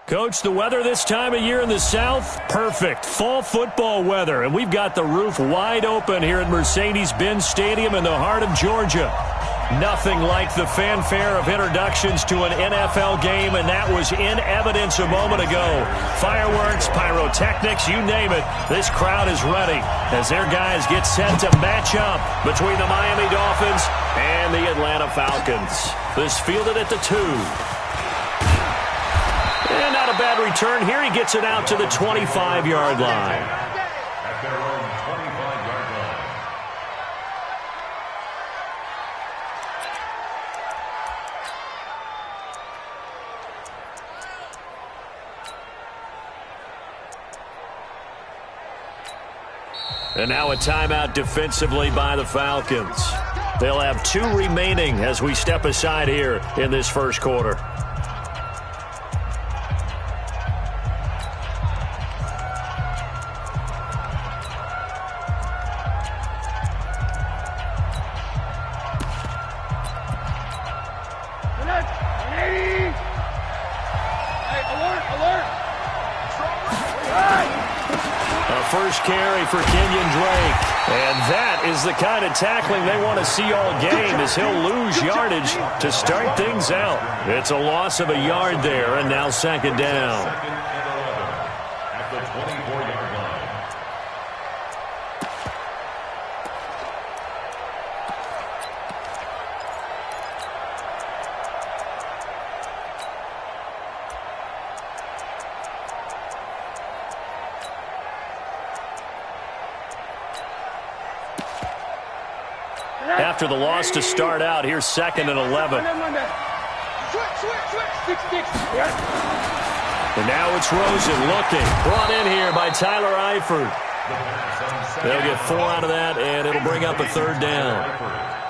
Coach, the weather this time of year in the South, perfect. Fall football weather, and we've got the roof wide open here at Mercedes-Benz Stadium in the heart of Georgia. Nothing like the fanfare of introductions to an NFL game, and that was in evidence a moment ago. Fireworks, pyrotechnics, you name it. This crowd is ready as their guys get set to match up between the Miami Dolphins and the Atlanta Falcons. This fielded at the 2. And not a bad return here. He gets it out to the 25-yard line. At their own 25-yard line. And now a timeout defensively by the Falcons. They'll have 2 remaining as we step aside here in this first quarter. First carry for Kenyon Drake. And that is the kind of tackling they want to see all game, as he'll lose yardage to start things out. It's a loss of a yard there, and now second down. Second and 11 at the 24-yard line. After the loss to start out, here's second and 11. And now it's Rosen looking. Brought in here by Tyler Eifert. They'll get 4 out of that, and it'll bring up a third down.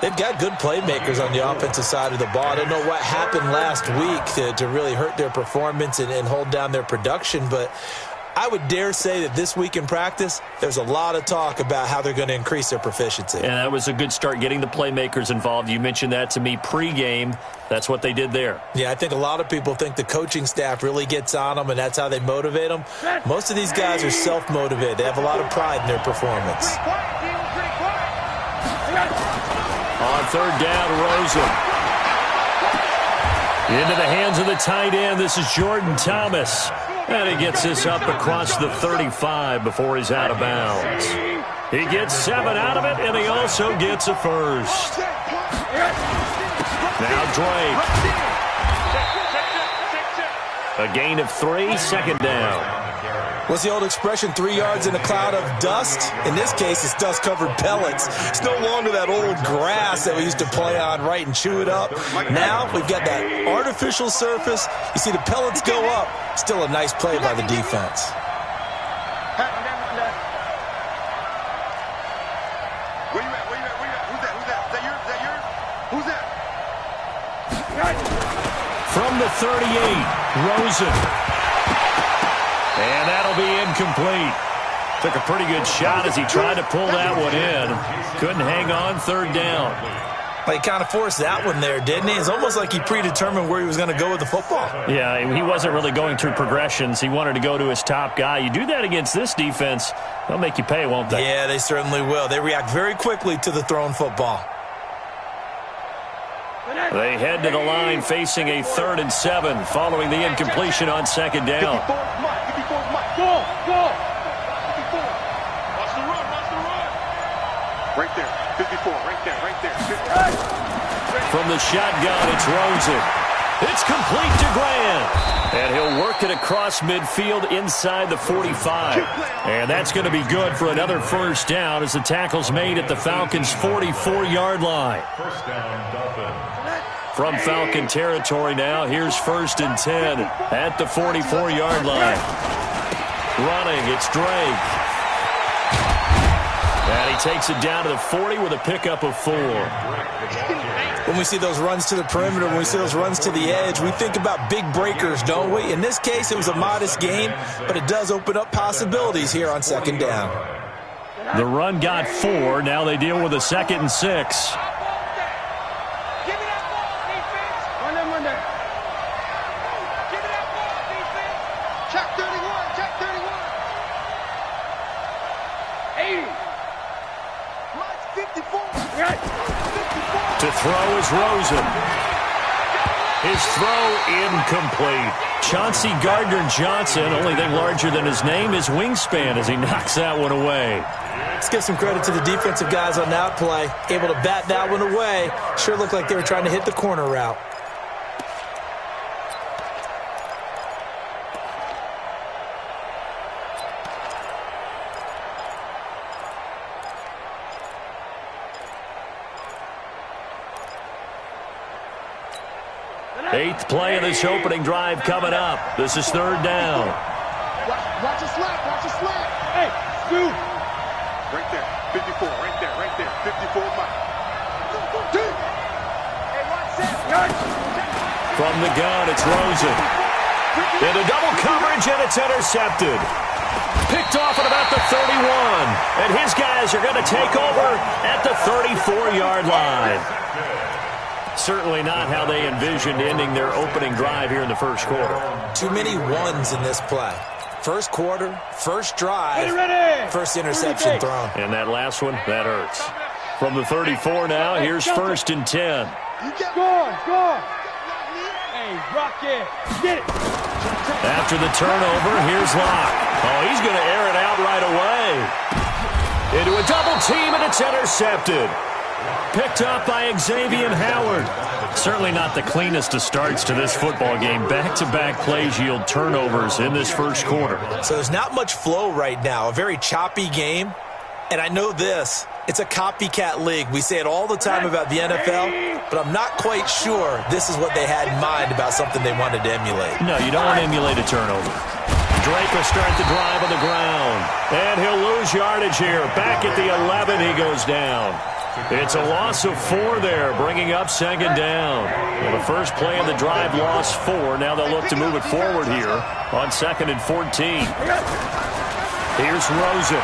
They've got good playmakers on the offensive side of the ball. I don't know what happened last week to really hurt their performance and hold down their production, but I would dare say that this week in practice, there's a lot of talk about how they're going to increase their proficiency. And that was a good start, getting the playmakers involved. You mentioned that to me pregame. That's what they did there. Yeah, I think a lot of people think the coaching staff really gets on them, and that's how they motivate them. Most of these guys are self-motivated. They have a lot of pride in their performance. On third down, Rosen. Into the hands of the tight end. This is Jordan Thomas. And he gets this up across the 35 before he's out of bounds. He gets 7 out of it, and he also gets a first. Now Drake. A gain of 3, second down. What's the old expression, 3 yards in a cloud of dust? In this case, it's dust-covered pellets. It's no longer that old grass that we used to play on, right, and chew it up. Now we've got that artificial surface. You see the pellets go up. Still a nice play by the defense. Where you at? Who's that? Is that yours? Who's that? From the 38, Rosen. And that'll be incomplete. Took a pretty good shot as he tried to pull that one in. Couldn't hang on, third down. He kind of forced that one there, didn't he? It's almost like he predetermined where he was going to go with the football. Yeah, he wasn't really going through progressions. He wanted to go to his top guy. You do that against this defense, they'll make you pay, won't they? Yeah, they certainly will. They react very quickly to the thrown football. They head to the line facing a 3rd and 7 following the incompletion on second down. Go. Watch the run. Right there. 54, right there. 54. From the shotgun, it's Rosen. It's complete to Grant. And he'll work it across midfield inside the 45. And that's going to be good for another first down as the tackle's made at the Falcons' 44-yard line. First down, Dolphins. From Falcon territory now, here's 1st and 10 at the 44-yard line. Running, it's Drake. And he takes it down to the 40 with a pickup of 4. When we see those runs to the perimeter, when we see those runs to the edge, we think about big breakers, don't we? In this case, it was a modest gain, but it does open up possibilities here on second down. The run got 4. Now they deal with a 2nd and 6. Check 31. Check 31. 80. Watch 54. Right. 54. To throw is Rosen. His throw incomplete. Chauncey Gardner-Johnson, only thing larger than his name is wingspan as he knocks that one away. Let's give some credit to the defensive guys on that play. Able to bat that one away. Sure looked like they were trying to hit the corner route. Eighth play of this opening drive coming up. This is third down. Watch your slack. Watch your slack. Hey, Stu. Right there. 54. Right there. Right there. 54 Mike. Hey, watch that. From the gun, it's Rosen. Into double coverage, and it's intercepted. Picked off at about the 31. And his guys are going to take over at the 34-yard line. Certainly not how they envisioned ending their opening drive here in the first quarter. Too many ones in this play. First quarter, first drive, first interception thrown. And that last one, that hurts. From the 34 now, here's first and 10. Score. Hey, rock it. Get it. After the turnover, here's Locke. Oh, he's going to air it out right away. Into a double team, and it's intercepted. Picked up by Xavier Howard. Certainly not the cleanest of starts to this football game. Back-to-back plays yield turnovers in this first quarter. So there's not much flow right now. A very choppy game. And I know this. It's a copycat league. We say it all the time about the NFL, but I'm not quite sure this is what they had in mind about something they wanted to emulate. No, you don't want to emulate a turnover. Drake will start the drive on the ground. And he'll lose yardage here. Back at the 11, he goes down. It's a loss of 4 there, bringing up second down. Well, the first play of the drive lost 4. Now they'll look to move it forward here on 2nd and 14. Here's Rosen.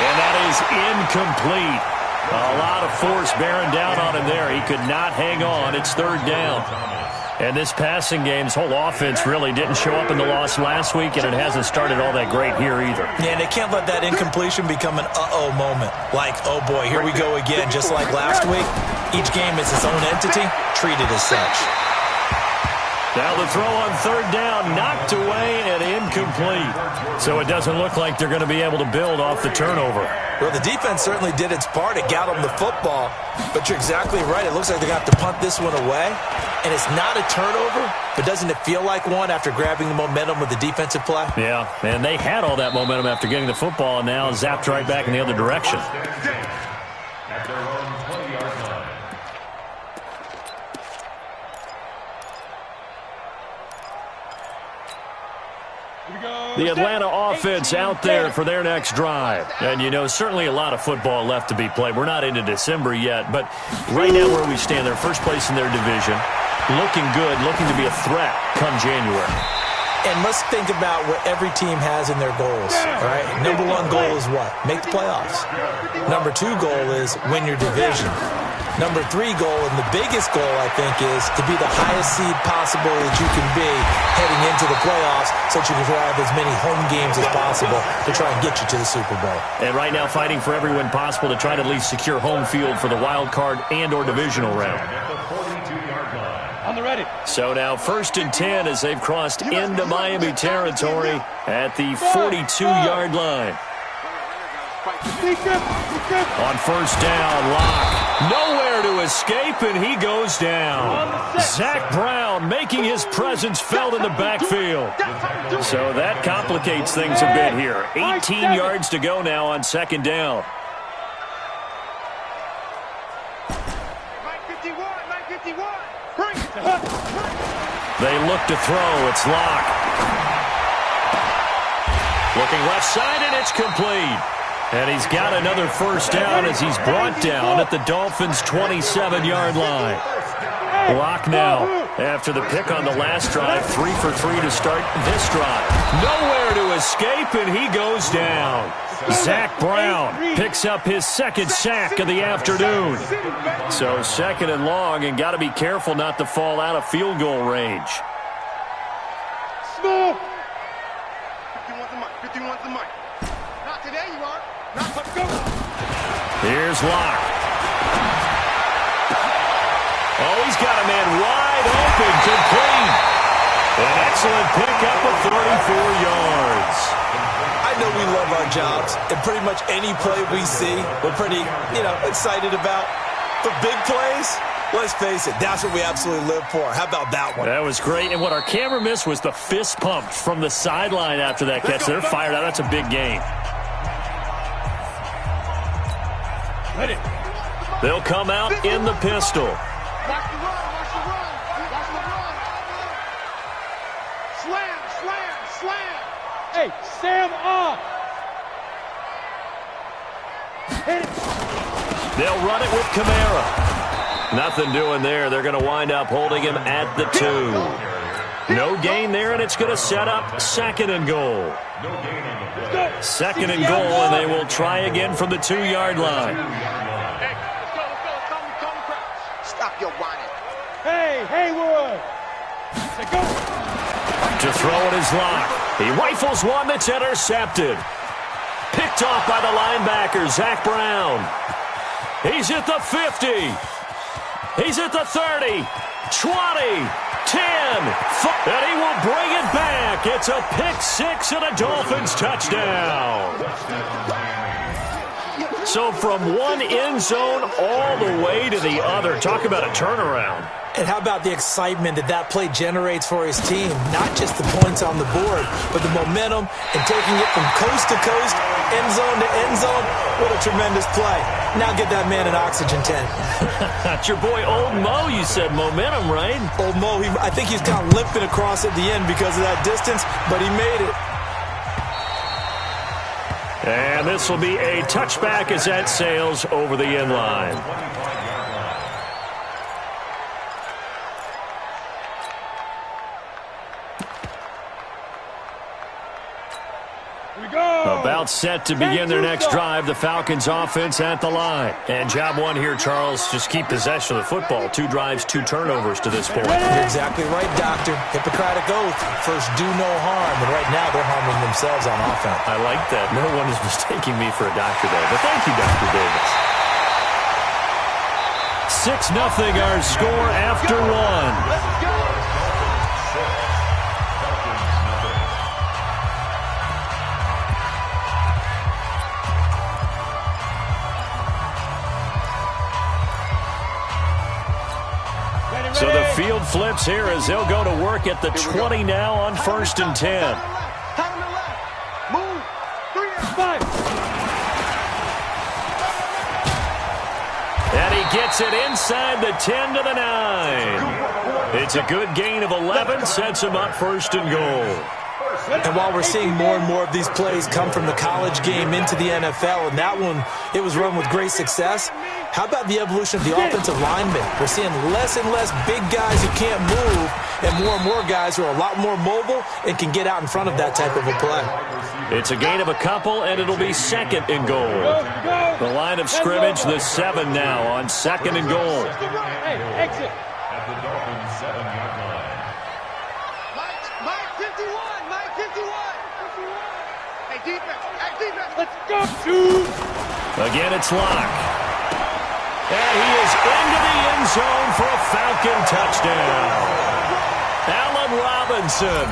And that is incomplete. A lot of force bearing down on him there. He could not hang on. It's third down. And this passing game's whole offense really didn't show up in the loss last week, and it hasn't started all that great here either. Yeah, and they can't let that incompletion become an uh-oh moment. Like, oh boy, here we go again. Just like last week, each game is its own entity, treated as such. Now the throw on third down, knocked away and incomplete. So it doesn't look like they're going to be able to build off the turnover. Well, the defense certainly did its part. It got them the football. But you're exactly right. It looks like they're going to have to punt this one away. And it's not a turnover, but doesn't it feel like one after grabbing the momentum with the defensive play? Yeah, and they had all that momentum after getting the football and now zapped right back in the other direction. At their own 20-yard line. The Atlanta offense out there for their next drive. And, you know, certainly a lot of football left to be played. We're not into December yet, but right now where we stand, they're first place in their division. Looking good, looking to be a threat come January. And let's think about what every team has in their goals, all right? Number 1 goal is what? Make the playoffs. Number 2 goal is win your division. Number 3 goal, and the biggest goal, I think, is to be the highest seed possible that you can be heading into the playoffs so that you can have as many home games as possible to try and get you to the Super Bowl. And right now fighting for every win possible to try to at least secure home field for the wild card and or divisional round. On the ready. So now first and 10 as they've crossed into Miami territory at the 42-yard line. On first down, Locke. Nowhere to escape, and he goes down. Zach Brown making his presence felt in the backfield. So that complicates things a bit here. 18 yards to go now on second down. They look to throw. It's Locke. Looking left side, and it's complete. And he's got another first down as he's brought down at the Dolphins' 27-yard line. Locke now, after the pick on the last drive, 3 for 3 to start this drive. Nowhere to escape, and he goes down. Zach Brown picks up his second sack of the afternoon. So second and long, and got to be careful not to fall out of field goal range. 51's the mic. 51's the mic. Not today, you are. Not let's go. Here's Locke. Oh, he's got a man wide open, complete. An excellent pickup of 34 yards. I know we love our jobs, and pretty much any play we see, we're pretty, excited about. For big plays, let's face it, that's what we absolutely live for. How about that one? That was great, and what our camera missed was the fist pump from the sideline after that catch. They're fired out. That's a big gain. They'll come out in the pistol. Watch the run. Watch the run. Watch the run. Slam, slam, slam. Hey, Sam off. Hit it. They'll run it with Kamara. Nothing doing there. They're going to wind up holding him at the 2. No gain there, and it's going to set up second and goal. Second and goal, and they will try again from the 2-yard line. Hey, let's go. Call the crowd. Stop your whining. Hey, Haywood. Let's go. To throw it is Locke. He rifles one that's intercepted. Picked off by the linebacker, Zach Brown. He's at the 50. He's at the 30, 20, 10, and he will bring it back. It's a pick six and a Dolphins touchdown. So from one end zone all the way to the other. Talk about a turnaround. And how about the excitement that play generates for his team? Not just the points on the board, but the momentum and taking it from coast to coast, end zone to end zone. What a tremendous play. Now get that man an oxygen tent. That's your boy Old Mo. You said momentum, right? Old Mo, I think he's kind of limping across at the end because of that distance, but he made it. And this will be a touchback as that sails over the end line. About set to begin their next drive, the Falcons offense at the line. And job one here, Charles, just keep possession of the football. 2 drives, 2 turnovers to this point. You're exactly right, Doctor. Hippocratic oath. First, do no harm. And right now, they're harming themselves on offense. I like that. No one is mistaking me for a doctor there. But thank you, Dr. Davis. 6-0 our score after 1. Let's go. So the field flips here as they'll go to work at the 20 now on 1st and 10. Move. 3 and 5. And he gets it inside the 10 to the 9. It's a good gain of 11, sets him up 1st and goal. And while we're seeing more and more of these plays come from the college game into the NFL, and that one, it was run with great success, how about the evolution of the offensive linemen? We're seeing less and less big guys who can't move and more guys who are a lot more mobile and can get out in front of that type of a play. It's a gain of a couple, and it'll be 2nd and goal. The line of scrimmage, the 7 now on 2nd and goal. Hey, exit. At the Dolphins' 7-yard line. Mike 51. Mike 51. Hey, defense. Hey, defense. Let's go. 2. Again, it's Locke. And he is into the end zone for a Falcon touchdown. Allen Robinson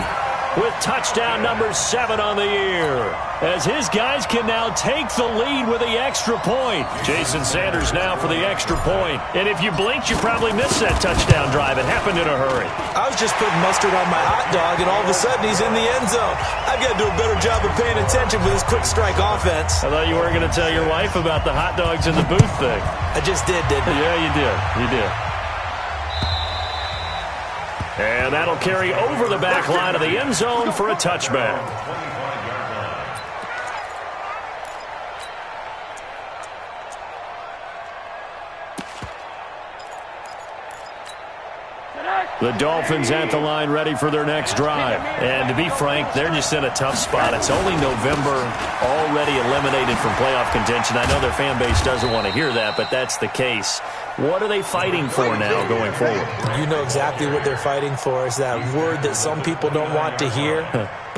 with touchdown number 7 on the year, as his guys can now take the lead with the extra point. Jason Sanders now for the extra point. And if you blinked, you probably missed that touchdown drive. It happened in a hurry. I was just putting mustard on my hot dog, and all of a sudden he's in the end zone. I've got to do a better job of paying attention with this quick strike offense. I thought you weren't going to tell your wife about the hot dogs in the booth thing. I just did, didn't I? Yeah, you did. You did. And that'll carry over the back line of the end zone for a touchback. The Dolphins at the line ready for their next drive. And to be frank, they're just in a tough spot. It's only November, already eliminated from playoff contention. I know their fan base doesn't want to hear that, but that's the case. What are they fighting for now going forward? You know exactly what they're fighting for. Is that word that some people don't want to hear.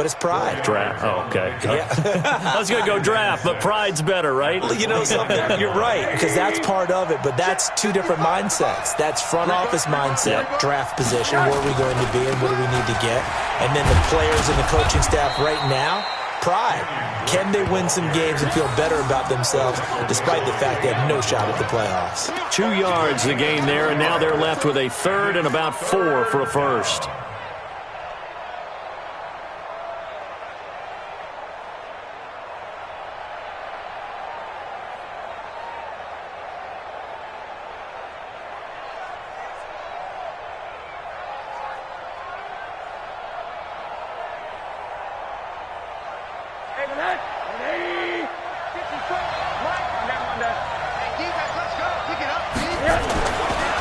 but it's pride. Draft. Oh, okay. Yeah. I was going to go draft, but pride's better, right? You know something? You're right, because that's part of it, but that's two different mindsets. That's front office mindset, draft position, where are we going to be and what do we need to get? And then the players and the coaching staff right now, pride. Can they win some games and feel better about themselves despite the fact they have no shot at the playoffs? 2 yards the gain there, and now they're left with a third and about 4 for a first.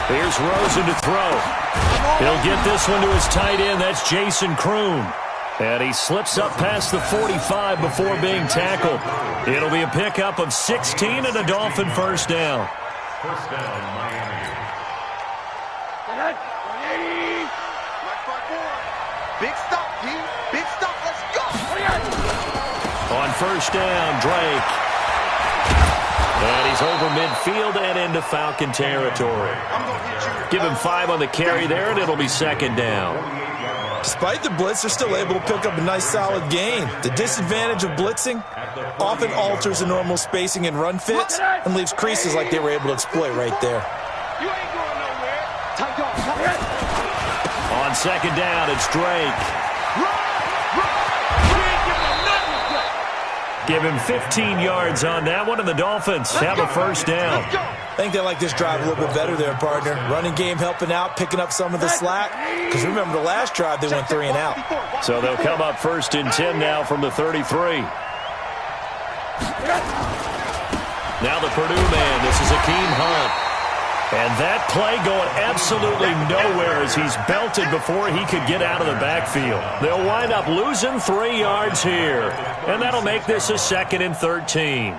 Here's Rosen to throw. He'll get this one to his tight end. That's Jason Kroon. And he slips up past the 45 before being tackled. It'll be a pickup of 16 and a Dolphin first down. First down, Miami. Big stop, D. Big stop. Let's go. On first down, Drake. And he's over midfield and into Falcon territory. Give him 5 on the carry there, and it'll be second down. Despite the blitz, they're still able to pick up a nice, solid gain. The disadvantage of blitzing often alters the normal spacing and run fits and leaves creases like they were able to exploit right there. You ain't going nowhere. On second down, it's Drake. Give him 15 yards on that one, and the Dolphins have a first down. I think they like this drive a little bit better there, partner. Running game helping out, picking up some of the slack. Because remember, the last drive, they went 3 and out. So they'll come up first and 10 now from the 33. Now the Purdue man, this is Akeem Hunt. And that play going absolutely nowhere as he's belted before he could get out of the backfield. They'll wind up losing 3 yards here. And that'll make this a 2nd and 13.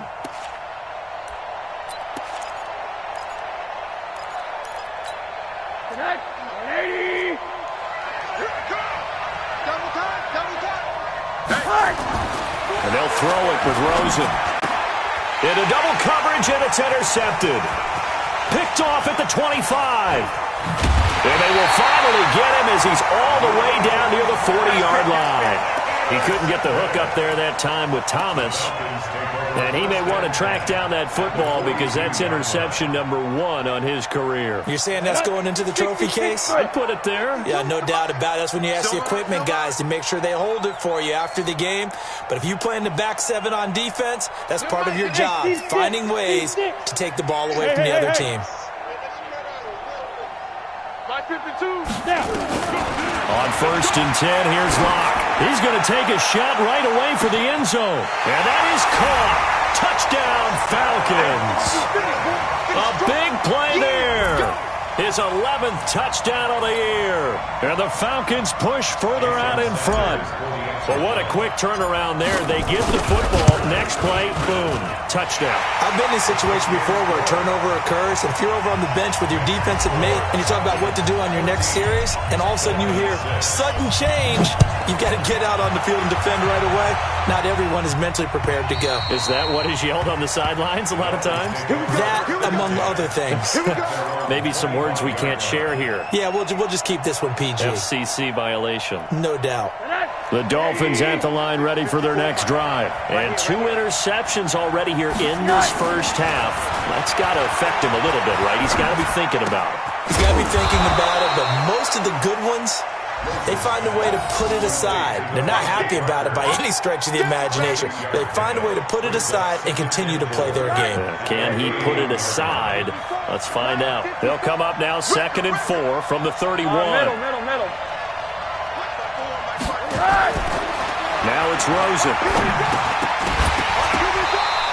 And they'll throw it with Rosen. Into double coverage, and it's intercepted. Picked off at the 25. And they will finally get him as he's all the way down near the 40-yard line. He couldn't get the hook up there that time with Thomas. And he may want to track down that football because that's interception number 1 on his career. You're saying that's going into the trophy case? I'd put it there. Yeah, no doubt about it. That's when you ask the equipment guys to make sure they hold it for you after the game. But if you play in the back 7 on defense, that's part of your job, finding ways to take the ball away from the other team. 52. Now. On first and 10, here's Locke. He's going to take a shot right away for the end zone. And that is caught. Touchdown, Falcons. A big play there. His 11th touchdown of the year. And the Falcons push further out in front. But what a quick turnaround there. They get the football. Next play, boom, touchdown. I've been in a situation before where a turnover occurs, and if you're over on the bench with your defensive mate and you talk about what to do on your next series, and all of a sudden you hear sudden change, you've got to get out on the field and defend right away. Not everyone is mentally prepared to go. Is that what is yelled on the sidelines a lot of times? That, among other things. Maybe some words we can't share here. Yeah, we'll just keep this one PG. FCC violation. No doubt. The Dolphins at the line ready for their next drive. And 2 interceptions already here in this first half. That's got to affect him a little bit, right? He's got to be thinking about it. He's got to be thinking about it, but most of the good ones, they find a way to put it aside. They're not happy about it by any stretch of the imagination. They find a way to put it aside and continue to play their game. Can he put it aside? Let's find out. They'll come up now 2nd and 4 from the 31. Middle. Now it's Rosen.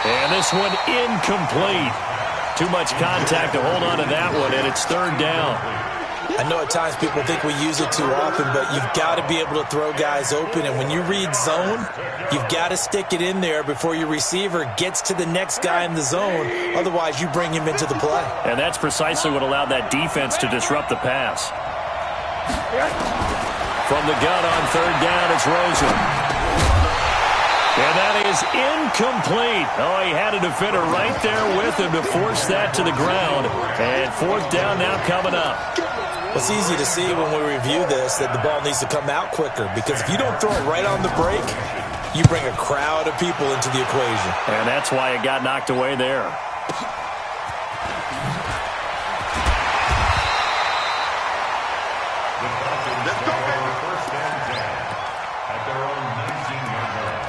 And this one incomplete. Too much contact to hold on to that one, and it's 3rd down. I know at times people think we use it too often, but you've got to be able to throw guys open. And when you read zone, you've got to stick it in there before your receiver gets to the next guy in the zone. Otherwise, you bring him into the play. And that's precisely what allowed that defense to disrupt the pass. From the gun on 3rd down, it's Rosen. And that is incomplete. Oh, he had a defender right there with him to force that to the ground. And fourth down now coming up. It's easy to see when we review this that the ball needs to come out quicker, because if you don't throw it right on the break, you bring a crowd of people into the equation. And that's why it got knocked away there. Let's go, baby. First and 10 at their own 19-yard line.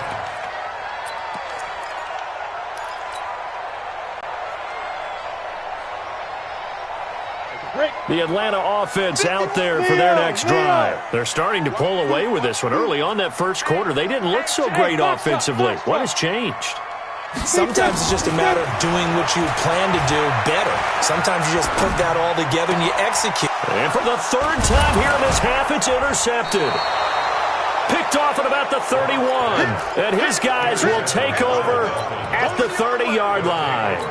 The Atlanta offense out there for their next drive. They're starting to pull away with this one. Early on that first quarter, they didn't look so great offensively. What has changed? Sometimes it's just a matter of doing what you plan to do better. Sometimes you just put that all together and you execute. And for the third time here in this half, it's intercepted. Picked off at about the 31. And his guys will take over at the 30-yard line.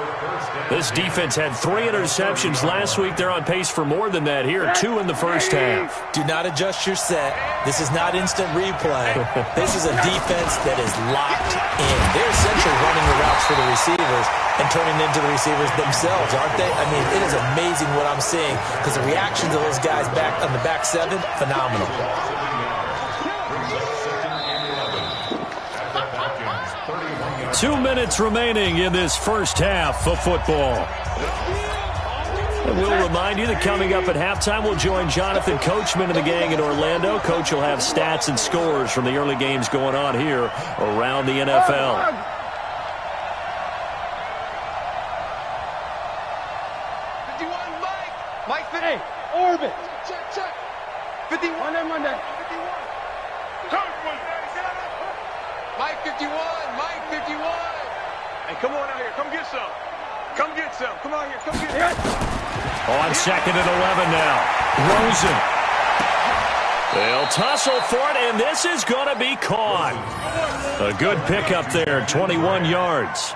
This defense had 3 interceptions last week. They're on pace for more than that here, 2 in the first half. Do not adjust your set. This is not instant replay. This is a defense that is locked in. They're essentially running the routes for the receivers and turning into the receivers themselves, aren't they? I mean, it is amazing what I'm seeing, because the reactions of those guys back on the back 7, phenomenal. 2 minutes remaining in this first half of football. And we'll remind you that coming up at halftime, we'll join Jonathan Coachman and the gang in Orlando. Coach will have stats and scores from the early games going on here around the NFL. 51, Mike, 50. Orbit. Check. 51. Monday. 51. Mike 51. Mike 51. Hey, come on out here. Come get some. Come get some. Come on here. Come get some. On second and 11 now. Rosen. They'll tussle for it, and this is going to be caught. A good pickup there, 21 yards.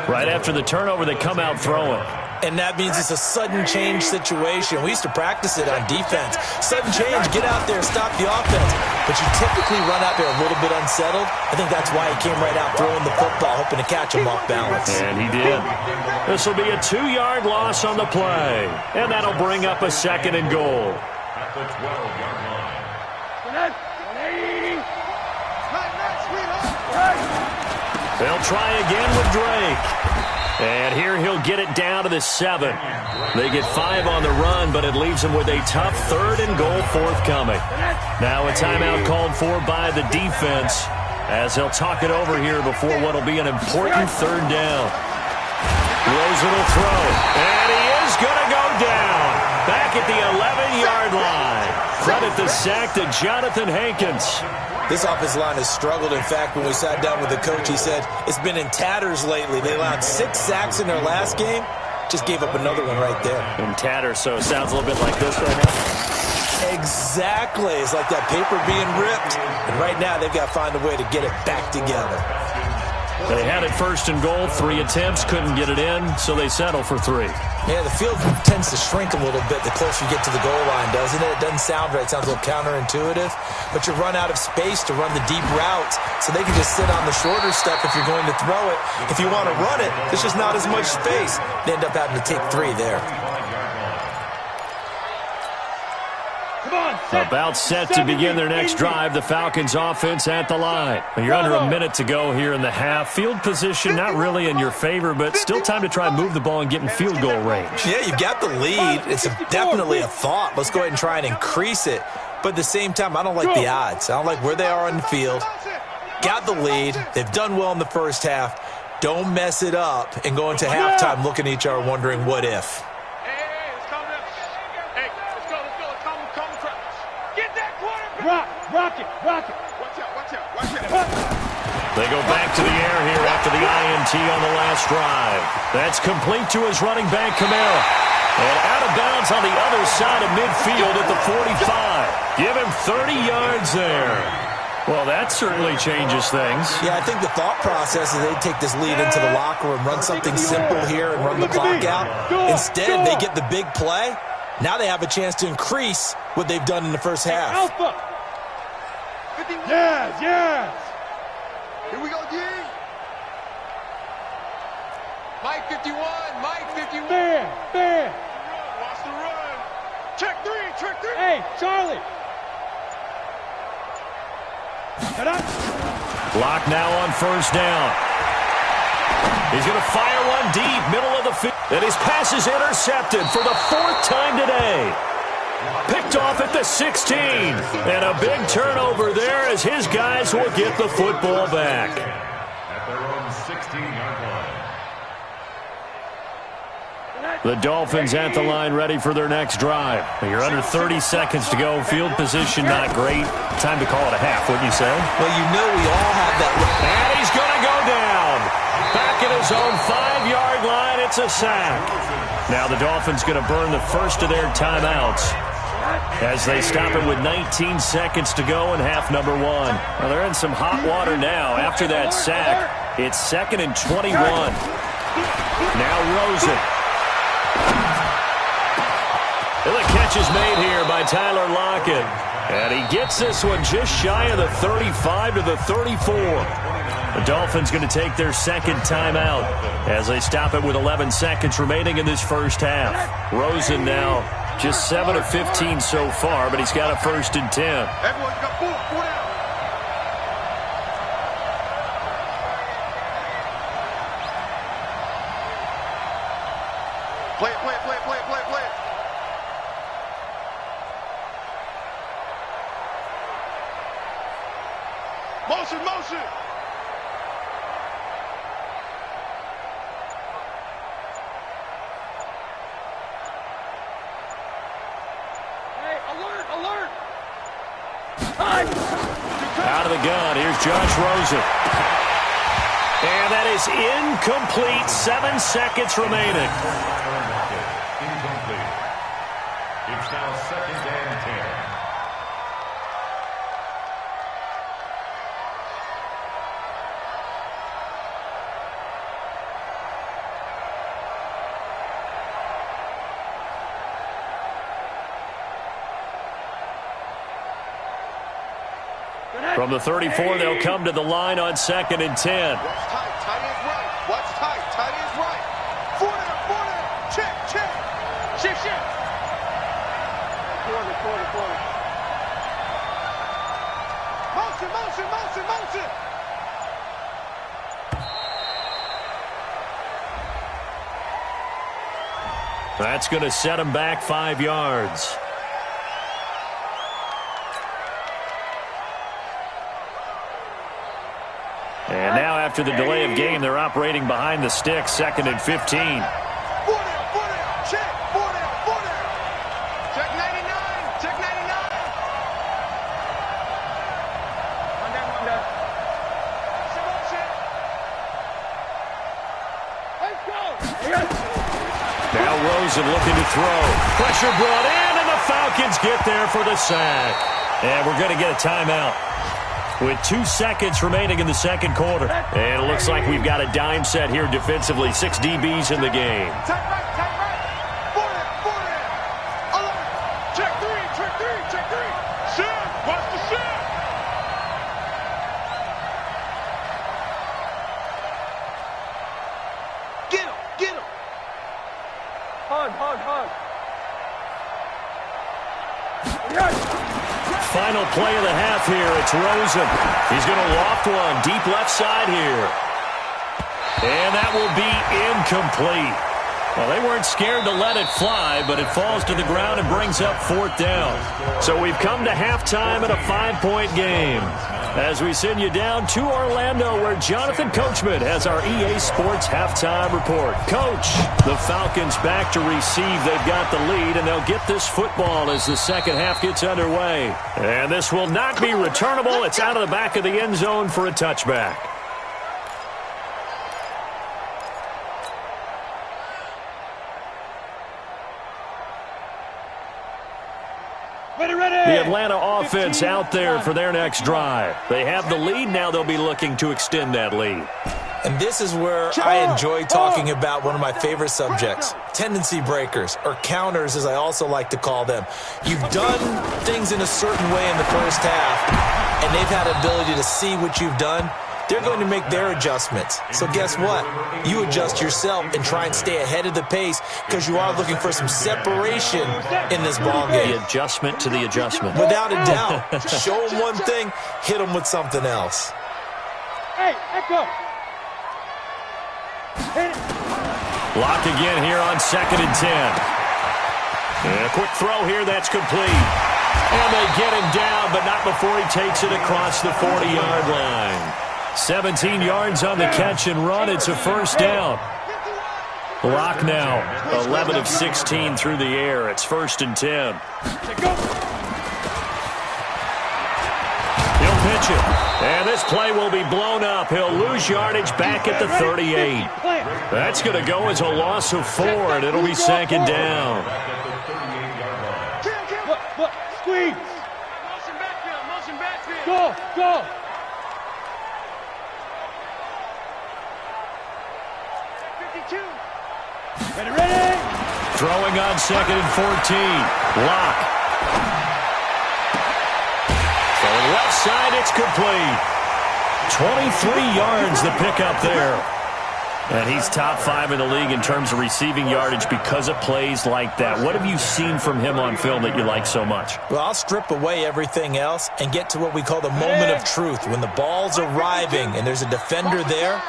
Right after the turnover, they come out throwing. And that means it's a sudden change situation. We used to practice it on defense. Sudden change, get out there, stop the offense. But you typically run out there a little bit unsettled. I think that's why he came right out throwing the football, hoping to catch him off balance. And he did. This will be a 2-yard loss on the play. And that'll bring up a second and goal. At the 12-yard line. They'll try again with Drake. And here he'll get it down to the 7. They get 5 on the run, but it leaves them with a tough 3rd and goal forthcoming. Now a timeout called for by the defense as they'll talk it over here before what will be an important 3rd down. Rosen will throw, and he is going to go down. Back at the 11-yard line. Credit the sack to Jonathan Hankins. This offensive line has struggled. In fact, when we sat down with the coach, he said it's been in tatters lately. They allowed 6 sacks in their last game. Just gave up another one right there. In tatters, so it sounds a little bit like this right now. Exactly. It's like that paper being ripped. And right now, they've got to find a way to get it back together. They had it 1st and goal, 3 attempts, couldn't get it in, so they settle for 3. Yeah, the field tends to shrink a little bit the closer you get to the goal line, doesn't it? It doesn't sound right. It sounds a little counterintuitive. But you run out of space to run the deep routes, so they can just sit on the shorter stuff if you're going to throw it. If you want to run it, there's just not as much space. They end up having to take 3 there. About set to begin their next drive. The Falcons offense at the line. You're under a minute to go here in the half. Field position not really in your favor, but still time to try and move the ball and get in field goal range. Yeah, you've got the lead. It's definitely a thought. Let's go ahead and try and increase it. But at the same time, I don't like the odds. I don't like where they are on the field. Got the lead. They've done well in the first half. Don't mess it up and go into halftime looking at each other wondering what if. Rock it. Watch out. They go back to the air here after the INT on the last drive. That's complete to his running back, Kamara. And out of bounds on the other side of midfield at the 45. Give him 30 yards there. Well, that certainly changes things. Yeah, I think the thought process is they take this lead into the locker room, run something simple here and run the clock out. Instead, they get the big play. Now they have a chance to increase what they've done in the first half. Yes. Here we go, D. Mike 51, Mike 51. Fair. Watch the run. Check three. Hey, Charlie. Get up. Block now on first down. He's going to fire one deep, middle of the field. And his pass is intercepted for the 4th time today. Picked off at the 16. And a big turnover there as his guys will get the football back. At their own 16-yard line. The Dolphins at the line ready for their next drive. You're under 30 seconds to go. Field position not great. Time to call it a half, wouldn't you say? Well, you know we all have that. And he's going to go down. Back at his own 5-yard line. It's a sack. Now the Dolphins going to burn the first of their timeouts as they stop it with 19 seconds to go in half number 1. Well, they're in some hot water now. After that sack, it's 2nd and 21. Now Rosen. And the catch is made here by Tyler Lockett. And he gets this one just shy of the 35 to the 34. The Dolphins going to take their second timeout as they stop it with 11 seconds remaining in this first half. Rosen now just 7 of 15 so far, but he's got a 1st and 10. Everyone got 4 down. Play it. Motion. Hey, alert. Out of the gun, here's Josh Rosen. And that is incomplete. 7 seconds remaining. Incomplete. It's now 2nd and 10. From the 34, they'll come to the line on 2nd and 10. Watch tight is right. Watch tight is right. 4 down. Check. Shift. Quarter. Motion. That's going to set him back 5 yards. And now after the delay of game, they're operating behind the sticks, 2nd and 15. 4 down. Check. 4 down. Check 99. One down. Motion. Let's go. Now Rosen looking to throw. Pressure brought in, and the Falcons get there for the sack. And we're going to get a timeout with 2 seconds remaining in the second quarter. And it looks like we've got a dime set here defensively. 6 DBs in the game. Tight right. 4 down. Alert. Check three. Shift. Watch the shift. Get him. Hug. Final play of the half here. It's Rosen. He's going to loft one deep left side here. And that will be incomplete. Well, they weren't scared to let it fly, but it falls to the ground and brings up 4th down. So we've come to halftime in a 5-point game. As we send you down to Orlando, where Jonathan Coachman has our EA Sports halftime report. Coach, the Falcons back to receive. They've got the lead, and they'll get this football as the second half gets underway. And this will not be returnable. It's out of the back of the end zone for a touchback. The Atlanta offense out there for their next drive. They have the lead. Now they'll be looking to extend that lead. And this is where I enjoy talking about one of my favorite subjects, tendency breakers, or counters as I also like to call them. You've done things in a certain way in the first half, and they've had ability to see what you've done they're going to make their adjustments. So guess what? You adjust yourself and try and stay ahead of the pace because you are looking for some separation in this ball game. The adjustment to the adjustment. Without a doubt. Show them one thing, hit them with something else. Hey, echo. Blocked again here on 2nd and 10. And a quick throw here, that's complete. And they get him down, but not before he takes it across the 40-yard line. 17 yards on the catch and run. It's a first down. Block now, 11 of 16 through the air. It's 1st and 10. He'll pitch it. And this play will be blown up. He'll lose yardage back at the 38. That's going to go as a loss of 4, and it'll be 2nd down. Squeeze. Motion backfield. Go. Ready. Throwing on 2nd and 14. Lock. Going left side, it's complete. 23 yards the pickup there. And he's top 5 in the league in terms of receiving yardage because of plays like that. What have you seen from him on film that you like so much? Well, I'll strip away everything else and get to what we call the moment of truth. When the ball's arriving and there's a defender there,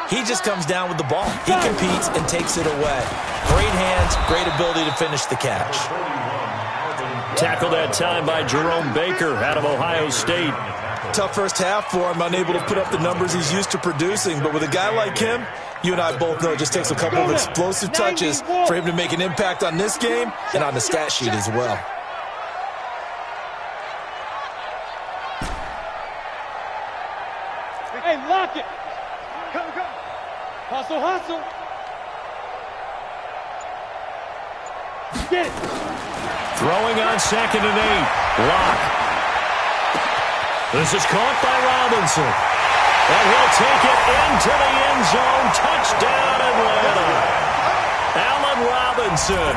he just comes down with the ball. He competes and takes it away. Great hands, great ability to finish the catch. Tackled that time by Jerome Baker out of Ohio State. Tough first half for him, unable to put up the numbers he's used to producing. But with a guy like him, you and I both know it just takes a couple of explosive touches for him to make an impact on this game and on the stat sheet as well. Hey, lock it. Come. Hustle. Get it. Throwing on 2nd and 8. Lock. This is caught by Robinson. And he'll take it into the end zone. Touchdown, Atlanta. Allen Robinson.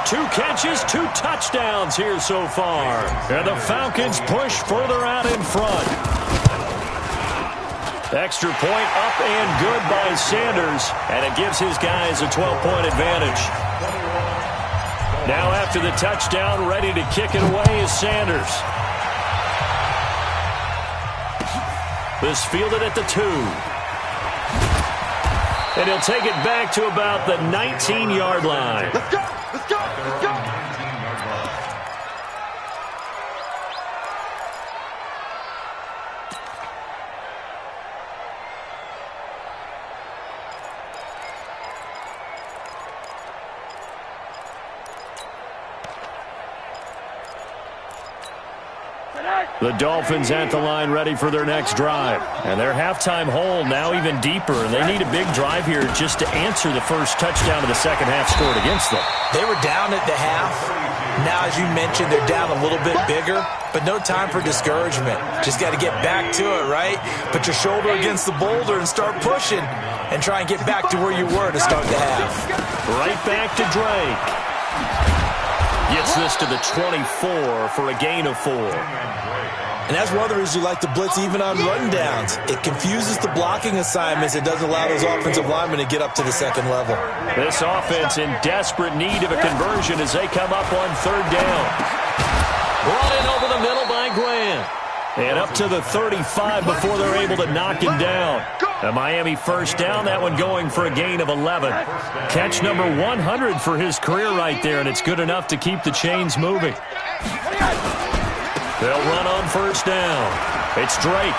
2 catches, 2 touchdowns here so far. And the Falcons push further out in front. Extra point up and good by Sanders. And it gives his guys a 12-point advantage. Now after the touchdown, ready to kick it away is Sanders. This fielded at the 2. And he'll take it back to about the 19-yard line. Let's go. The Dolphins at the line ready for their next drive. And their halftime hole now even deeper, and they need a big drive here just to answer the first touchdown of the second half scored against them. They were down at the half. Now, as you mentioned, they're down a little bit bigger, but no time for discouragement. Just got to get back to it, right? Put your shoulder against the boulder and start pushing and try and get back to where you were to start the half. Right back to Drake. Gets this to the 24 for a gain of 4. And that's one of the reasons you like to blitz even on rundowns. It confuses the blocking assignments. It doesn't allow those offensive linemen to get up to the second level. This offense in desperate need of a conversion as they come up on 3rd down. Brought in over the middle by Grant. And up to the 35 before they're able to knock him down. A Miami first down, that one going for a gain of 11. Catch number 100 for his career right there, and it's good enough to keep the chains moving. They'll run on first down. It's Drake.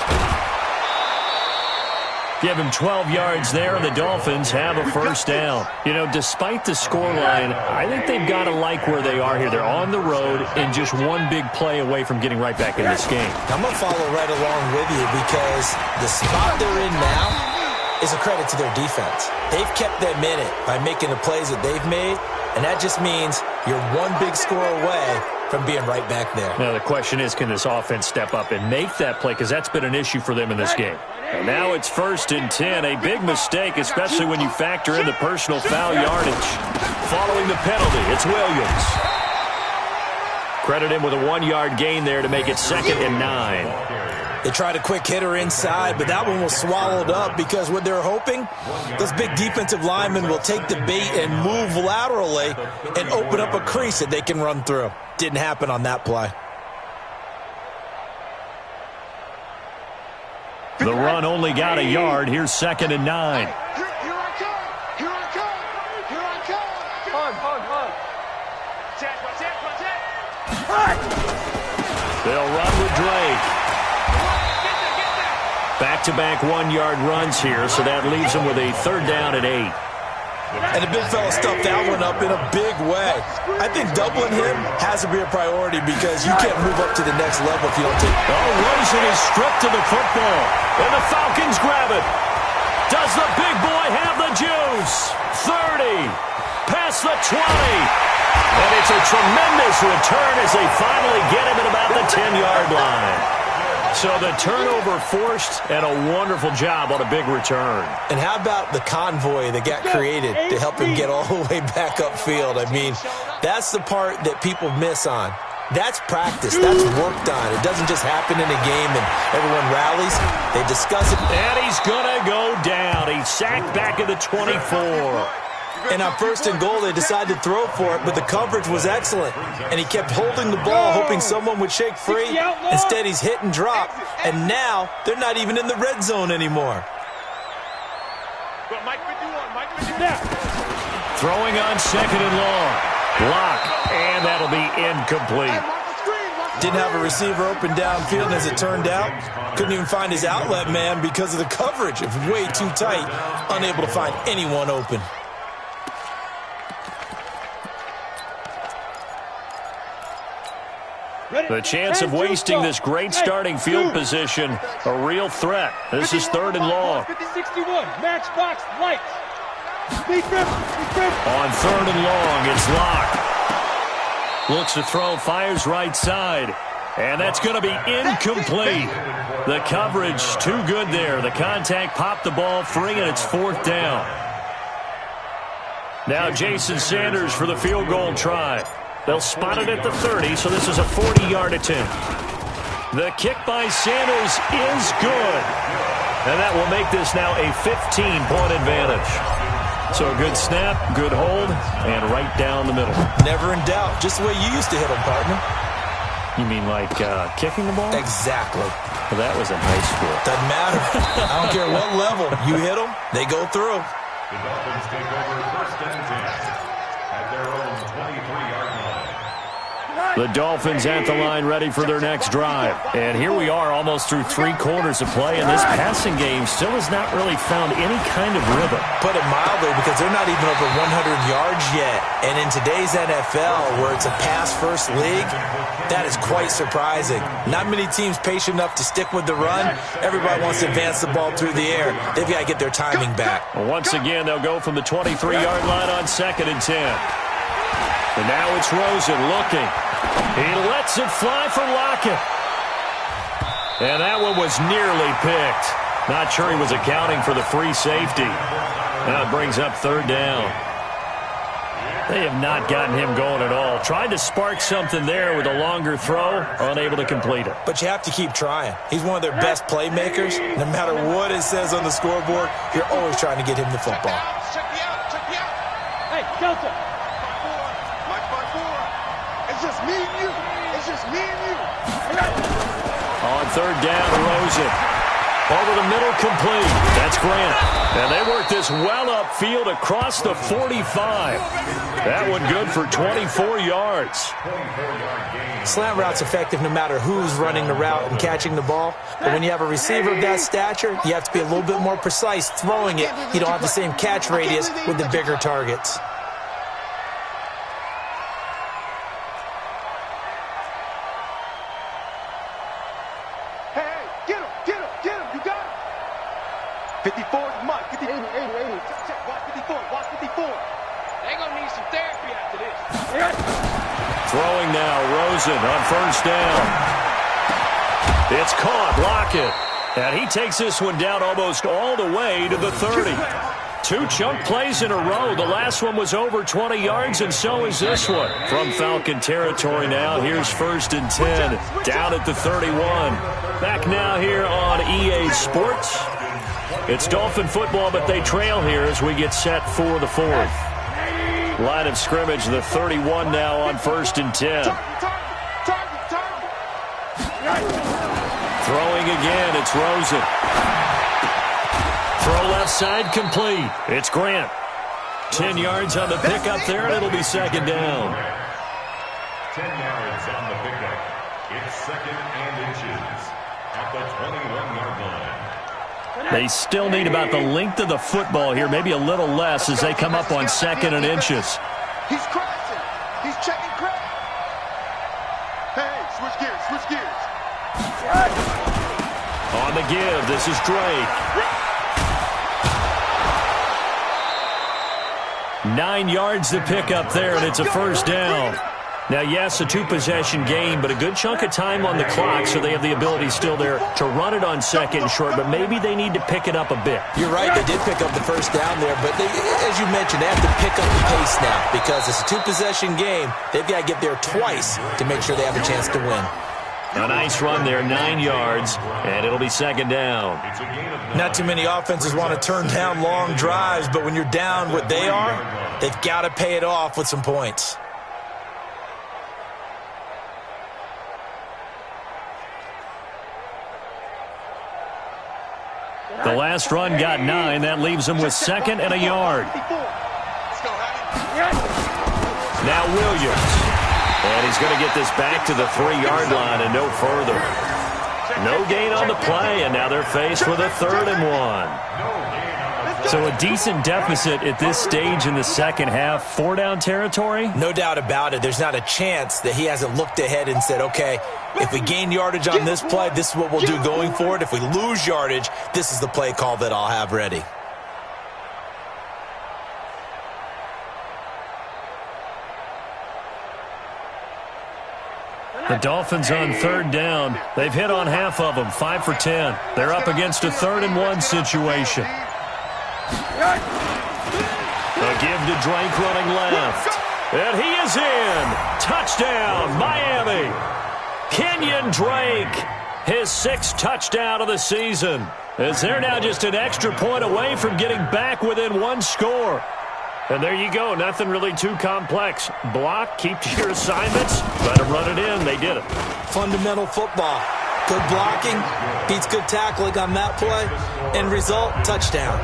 Give him 12 yards there, and the Dolphins have a first down. You know, despite the scoreline, I think they've got to like where they are here. They're on the road and just one big play away from getting right back in this game. I'm going to follow right along with you because the spot they're in now is a credit to their defense. They've kept them in it by making the plays that they've made, and that just means you're one big score away from being right back there. Now the question is, can this offense step up and make that play? Because that's been an issue for them in this game. And now it's 1st and 10. A big mistake, especially when you factor in the personal foul yardage. Following the penalty, it's Williams. Credit him with a 1-yard gain there to make it 2nd and 9. They tried a quick hitter inside, but that one was swallowed up because what they're hoping, those big defensive linemen will take the bait and move laterally and open up a crease that they can run through. Didn't happen on that play. The run only got a yard. Here's 2nd and 9. Here I come. Here I come. Here I come. Hug. They'll run with Drake. Back-to-back 1-yard runs here, so that leaves them with a 3rd down and 8. And the big fella stuffed that one up in a big way. I think doubling him has to be a priority because you can't move up to the next level if you don't take it. Oh, Rosen is stripped to the football, and the Falcons grab it. Does the big boy have the juice? 30, past the 20. And it's a tremendous return as they finally get him at about the 10-yard line. So the turnover forced and a wonderful job on a big return. And how about the convoy that got created to help him get all the way back upfield? I mean, that's the part that people miss on. That's practice. That's worked on. It doesn't just happen in a game and everyone rallies. They discuss it. And he's going to go down. He's sacked back at the 24. And on 1st and goal, they decided to throw for it, but the coverage was excellent. And he kept holding the ball, hoping someone would shake free. Instead, he's hit and drop. And now, they're not even in the red zone anymore. Throwing on 2nd and long. Block, and that'll be incomplete. Didn't have a receiver open downfield, and as it turned out, couldn't even find his outlet man because of the coverage. It was way too tight, unable to find anyone open. The chance of wasting this great starting field position, a real threat. This is 3rd and long. 50-61, matchbox lights. On 3rd and long, it's Locke. Looks to throw, fires right side. And that's going to be incomplete. The coverage too good there. The contact popped the ball free, and it's 4th down. Now Jason Sanders for the field goal try. They'll spot it at the 30, so this is a 40-yard attempt. The kick by Sanders is good. And that will make this now a 15-point advantage. So a good snap, good hold, and right down the middle. Never in doubt. Just the way you used to hit them, partner. You mean like kicking the ball? Exactly. Well, that was in high school. Doesn't matter. I don't care what level. You hit them, they go through. The Dolphins take over 1st and 10 at their own 23-yard line. The Dolphins at the line ready for their next drive. And here we are almost through 3 quarters of play, and this passing game still has not really found any kind of rhythm. Put it mildly, because they're not even over 100 yards yet. And in today's NFL, where it's a pass-first league, that is quite surprising. Not many teams patient enough to stick with the run. Everybody wants to advance the ball through the air. They've got to get their timing back. Once again, they'll go from the 23-yard line on 2nd and 10. And now it's Rosen looking. He lets it fly for Lockett. And that one was nearly picked. Not sure he was accounting for the free safety. That brings up 3rd down. They have not gotten him going at all. Tried to spark something there with a longer throw, unable to complete it. But you have to keep trying. He's one of their best playmakers. No matter what it says on the scoreboard, you're always trying to get him the football. Check me out. Hey, Delta. Mike 5-4. It's just me and you. It's just me and you. On 3rd down, Rosen. Over the middle, complete. That's Grant. And they work this well upfield across the 45. That one good for 24 yards. Slant route's effective no matter who's running the route and catching the ball. But when you have a receiver of that stature, you have to be a little bit more precise throwing it. You don't have the same catch radius with the bigger targets. Hey, get him. You got him. 54 is Mike. 80. Check. Watch 54. They're going to need some therapy after this. Throwing now, Rosen on 1st down. It's caught, Lockett. And he takes this one down almost all the way to the 30. 2 chunk plays in a row. The last one was over 20 yards, and so is this one. From Falcon territory now, here's 1st and 10, down at the 31. Back now here on EA Sports. It's Dolphin football, but they trail here as we get set for the fourth. Line of scrimmage, the 31 now on 1st and 10. Throwing again, it's Rosen. Throw left side, complete. It's Grant. 10 yards on the pickup there, and it'll be 2nd down. 10 yards on the pickup. It's 2nd and inches at the 21-yard line. They still need about the length of the football here, maybe a little less as they come up on 2nd and inches. He's crashing. He's checking crash. Hey, switch gears, switch gears. On the give, this is Drake. 9 yards to pick up there, and it's a 1st down. Now, yes, a 2-possession game, but a good chunk of time on the clock, so they have the ability still there to run it on 2nd and short, but maybe they need to pick it up a bit. You're right, they did pick up the 1st down there, but as you mentioned, they have to pick up the pace now because it's a 2-possession game. They've got to get there twice to make sure they have a chance to win. A nice run there, 9 yards, and it'll be 2nd down. Not too many offenses want to turn down long drives, but when you're down what they are, they've got to pay it off with some points. The last run got 9. That leaves them with 2nd and a yard. Now Williams. And he's going to get this back to the 3-yard line and no further. No gain on the play, and now they're faced with a 3rd and 1. So a decent deficit at this stage in the second half. 4-down territory? No doubt about it. There's not a chance that he hasn't looked ahead and said, okay, if we gain yardage on this play, this is what we'll do going forward. If we lose yardage, this is the play call that I'll have ready. The Dolphins on 3rd down. They've hit on half of them, 5 for 10. They're up against a 3rd and 1 situation. A give to Drake running left. And he is in. Touchdown, Miami. Kenyon Drake, his 6th touchdown of the season. As they're now just an extra point away from getting back within 1 score. And there you go. Nothing really too complex. Block, keep to your assignments, let them run it in. They did it. Fundamental football. Good blocking, beats good tackling on that play. End result, touchdown.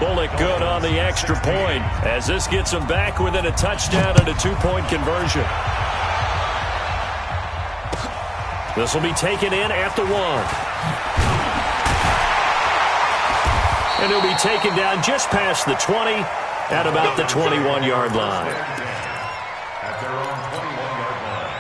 Bullock good on the extra point as this gets them back within a touchdown and a 2-point conversion. This will be taken in at the 1. And he'll be taken down just past the 20 at about the 21-yard line. At their own 21-yard line.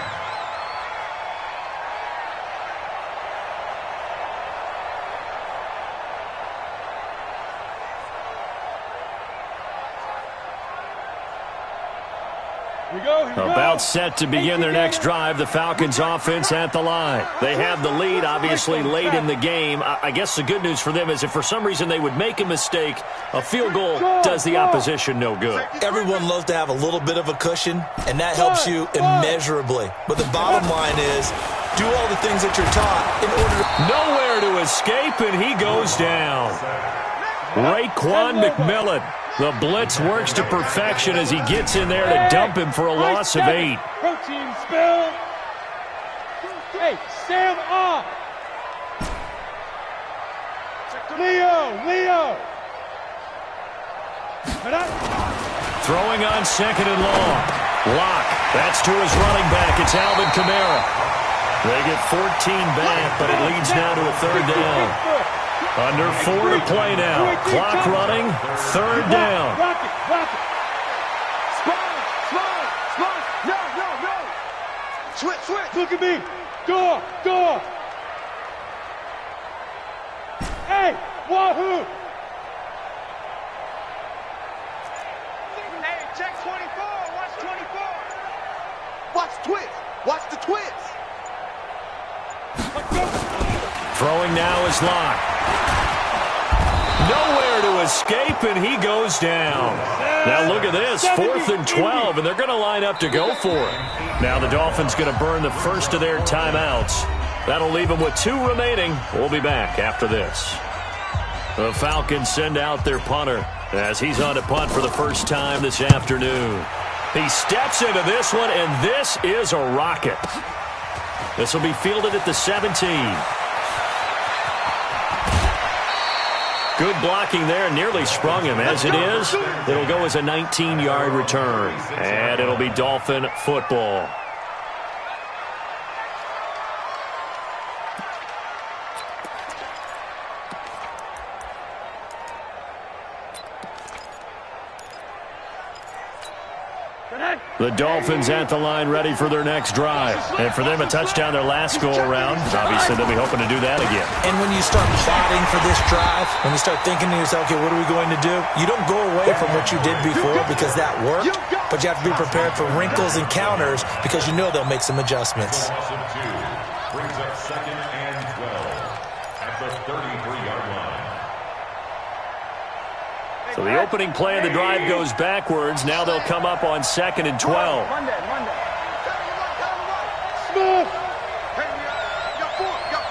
About set to begin their next drive, the Falcons offense at the line. They have the lead, obviously, late in the game. I guess the good news for them is if for some reason they would make a mistake, a field goal does the opposition no good. Everyone loves to have a little bit of a cushion, and that helps you immeasurably. But the bottom line is, do all the things that you're taught in order to... Nowhere to escape, and he goes down. Raekwon McMillan. The blitz works to perfection as he gets in there to dump him for a loss of 8. Protein spill. Hey, Sam off. Leo. Throwing on 2nd and long. Lock. That's to his running back. It's Alvin Kamara. They get 14 back, but it leads now to a 3rd down. Under 4 to play now. Clock running. 3rd down. Rock it. Slide. No. Switch. Look at me. Door. Hey, wahoo. Hey, check 24. Watch 24. Watch the twist. Throwing now is Locke. Nowhere to escape, and he goes down. Now look at this, 4th and 12, and they're going to line up to go for it. Now the Dolphins going to burn the first of their timeouts. That'll leave him with 2 remaining. We'll be back after this. The Falcons send out their punter as he's on to punt for the first time this afternoon. He steps into this one, and this is a rocket. This will be fielded at the 17. Good blocking there, nearly sprung him. As it is, it'll go as a 19-yard return, and it'll be Dolphin football. The Dolphins at the line ready for their next drive. And for them, a touchdown their last go-around. Obviously, they'll be hoping to do that again. And when you start plotting for this drive, when you start thinking to yourself, okay, what are we going to do? You don't go away from what you did before because that worked, but you have to be prepared for wrinkles and counters because you know they'll make some adjustments. Brings up 2nd and 12 at the 33-yard line. So the opening play of the drive goes backwards. Now they'll come up on 2nd and 12. Smith. Hey, we got 4 down.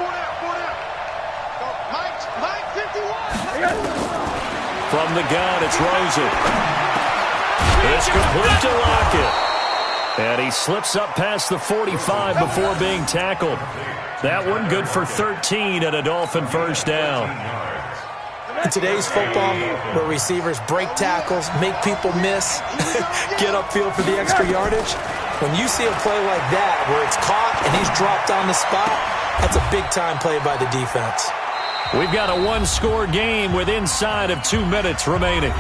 So, Mike 51. From the gun, it's Rosen. It's complete to Lockett. And he slips up past the 45 before being tackled. That one good for 13 and a Dolphin first down. In today's football, where receivers break tackles, make people miss, get upfield for the extra yardage, when you see a play like that where it's caught and he's dropped on the spot, that's a big-time play by the defense. We've got a 1-score game with inside of 2 minutes remaining.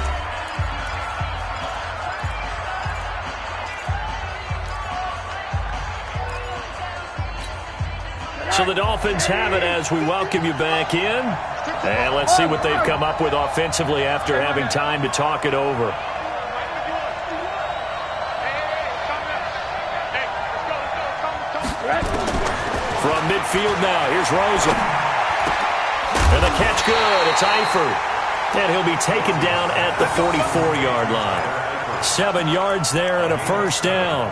So the Dolphins have it as we welcome you back in. And let's see what they've come up with offensively after having time to talk it over. From midfield now, here's Rosen. And the catch good. It's Eifert. And he'll be taken down at the 44-yard line. 7 yards there and a first down.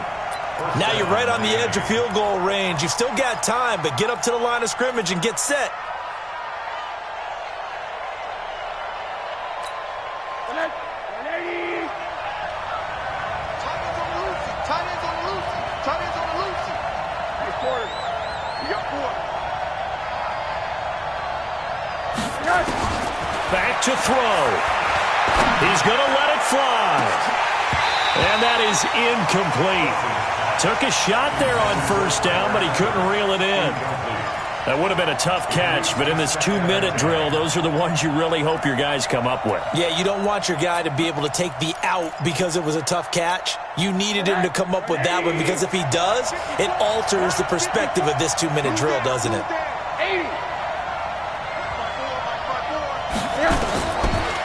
Now you're right on the edge of field goal range. You've still got time, but get up to the line of scrimmage and get set. Back to throw. He's going to let it fly. And that is incomplete. Took a shot there on first down, but he couldn't reel it in. That would have been a tough catch, but in this 2-minute drill, those are the ones you really hope your guys come up with. Yeah, you don't want your guy to be able to take the out because it was a tough catch. You needed him to come up with that one because if he does, it alters the perspective of this 2-minute drill, doesn't it?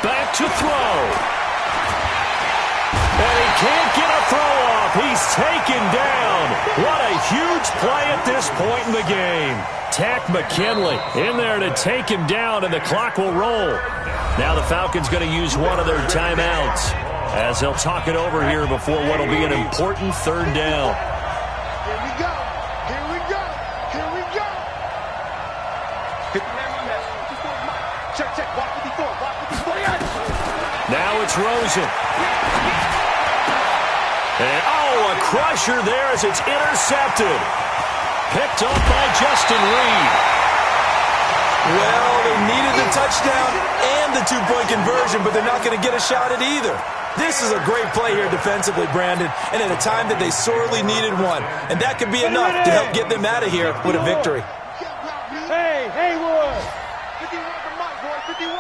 Back to throw. And he can't get a throw off. He's taken down. What a huge play at this point in the game. Tack McKinley in there to take him down, and the clock will roll. Now the Falcons going to use one of their timeouts as they'll talk it over here before what will be an important third down. Here we go. Here we go. Here we go. Check. Block 54. Block 54. Now it's Rosen. And, a crusher there as it's intercepted. Picked up by Justin Reed. Well, they needed the touchdown and the 2-point conversion, but they're not going to get a shot at either. This is a great play here defensively, Brandon, and at a time that they sorely needed one. And that could be enough to help get them out of here with a victory. Hey, Haywood. 51 for Mike, boy. 51.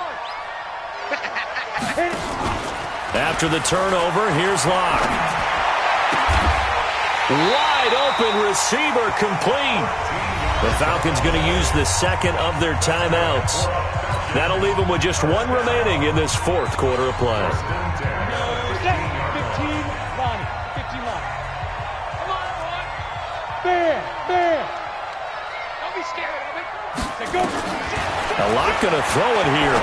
After the turnover, here's Locke. Wide open receiver complete. The Falcons going to use the second of their timeouts. That'll leave them with just one remaining in this fourth quarter of play. 15 line. 15 line. Come on, boy. Bam. Don't be scared of it. Go. Now Locke going to throw it here.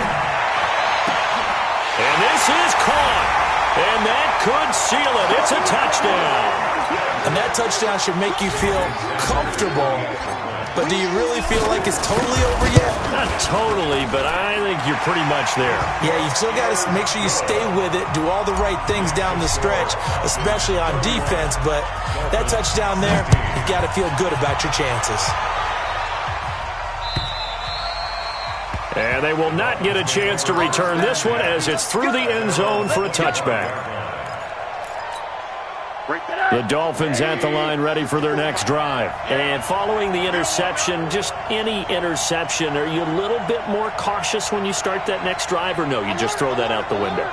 And this is caught. And that could seal it. It's a touchdown. And that touchdown should make you feel comfortable. But do you really feel like it's totally over yet? Not totally, but I think you're pretty much there. Yeah, you've still got to make sure you stay with it, do all the right things down the stretch, especially on defense. But that touchdown there, you've got to feel good about your chances. And they will not get a chance to return this one as it's through the end zone for a touchback. The Dolphins at the line ready for their next drive. And following the interception, just any interception, are you a little bit more cautious when you start that next drive, or no, you just throw that out the window?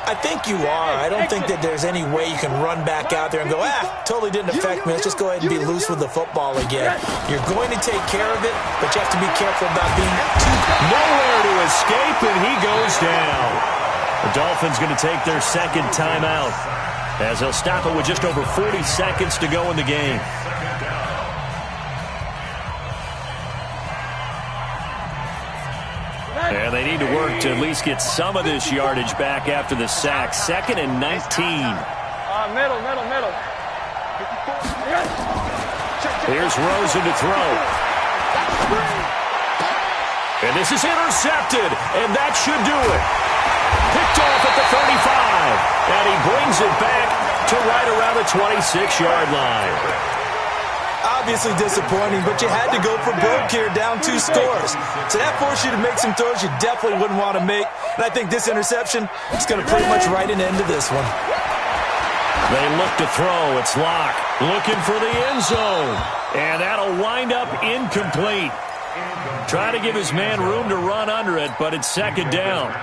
I think you are. I don't think that there's any way you can run back out there and go, totally didn't affect me. Let's just go ahead and be loose with the football again. You're going to take care of it, but you have to be careful about being too... Nowhere to escape, and he goes down. The Dolphins going to take their second timeout, as they'll stop it with just over 40 seconds to go in the game. And they need to work to at least get some of this yardage back after the sack. 2nd and 19. Middle. Here's Rosen to throw. And this is intercepted, and that should do it. Picked off at the 35, and he brings it back to right around the 26-yard line. Obviously disappointing, but you had to go for broke here, down 2 scores. So that forced you to make some throws you definitely wouldn't want to make. And I think this interception is going to pretty much write an end to this one. They look to throw. It's Locke looking for the end zone. And that'll wind up incomplete. Trying to give his man room to run under it, but it's 2nd down.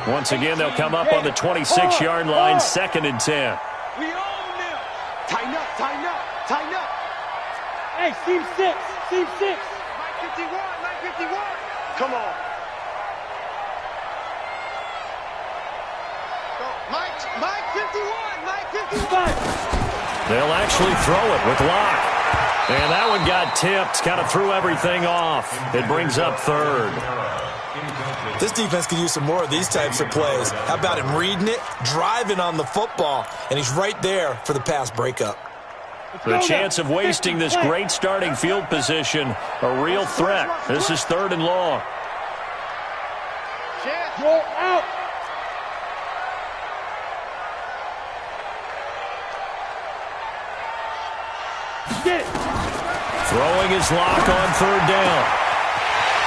Once again, they'll come up on the 26-yard line, 2nd and 10. We own them. Tighten up. Hey, seam 6. Mike 51. Come on. Go. Mike 51. They'll actually throw it with Locke. And that one got tipped, kind of threw everything off. It brings up 3rd. This defense could use some more of these types of plays. How about him reading it, driving on the football, and he's right there for the pass breakup. The chance of wasting this great starting field position, a real threat. This is 3rd and long. Roll out. Get it. Throwing his Locke on 3rd down.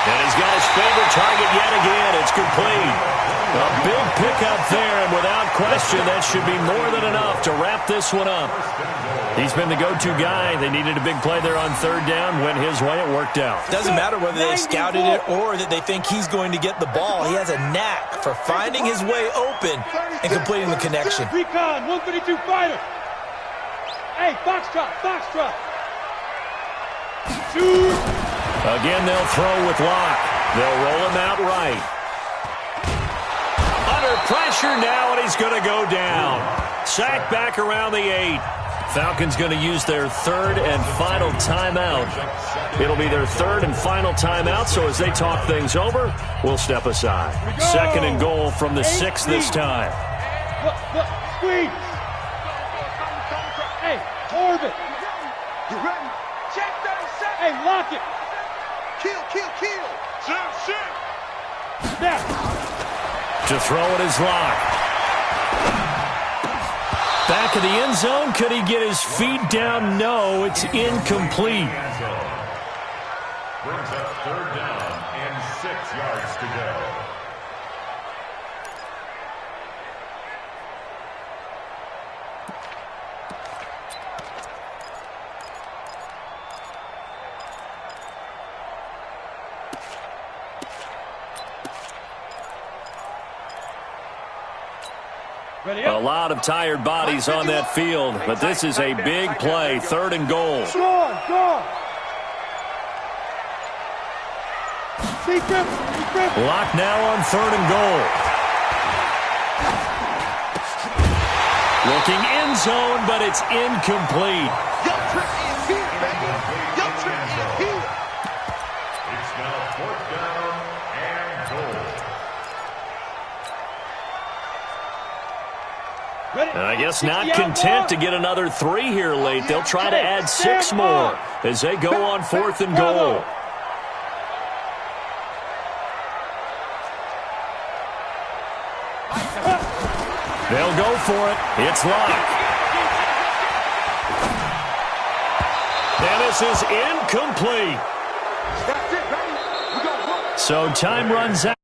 And he's got his favorite target yet again. It's complete. A big pickup there, and without question, that should be more than enough to wrap this one up. He's been the go-to guy. They needed a big play there on 3rd down. Went his way. It worked out. Doesn't matter whether they scouted it or that they think he's going to get the ball. He has a knack for finding his way open and completing the connection. Recon, 132 fighter. Hey, foxtrot. Shoot. Again, they'll throw with Locke. They'll roll him out right. Under pressure now, and he's going to go down. Sacked back around the 8. Falcons going to use their 3rd and final timeout. It'll be their 3rd and final timeout, so as they talk things over, we'll step aside. 2nd and goal from the 6 this time. Look, squeeze. Hey, orbit. You ready? Check 37. Hey, lock it. Kill. Shoot. Snap. To throw it is Locke. Back of the end zone. Could he get his feet down? No, it's incomplete. Brings up 3rd down and 6 yards to go. A lot of tired bodies on that field, but this is a big play. 3rd and goal. Go. Secret. Locke now on 3rd and goal. Looking end zone, but it's incomplete. It's now 4th down and goal. And I guess not content to get another 3 here late. They'll try to add 6 more as they go on 4th and goal. They'll go for it. It's locked. And this is incomplete. So time runs out.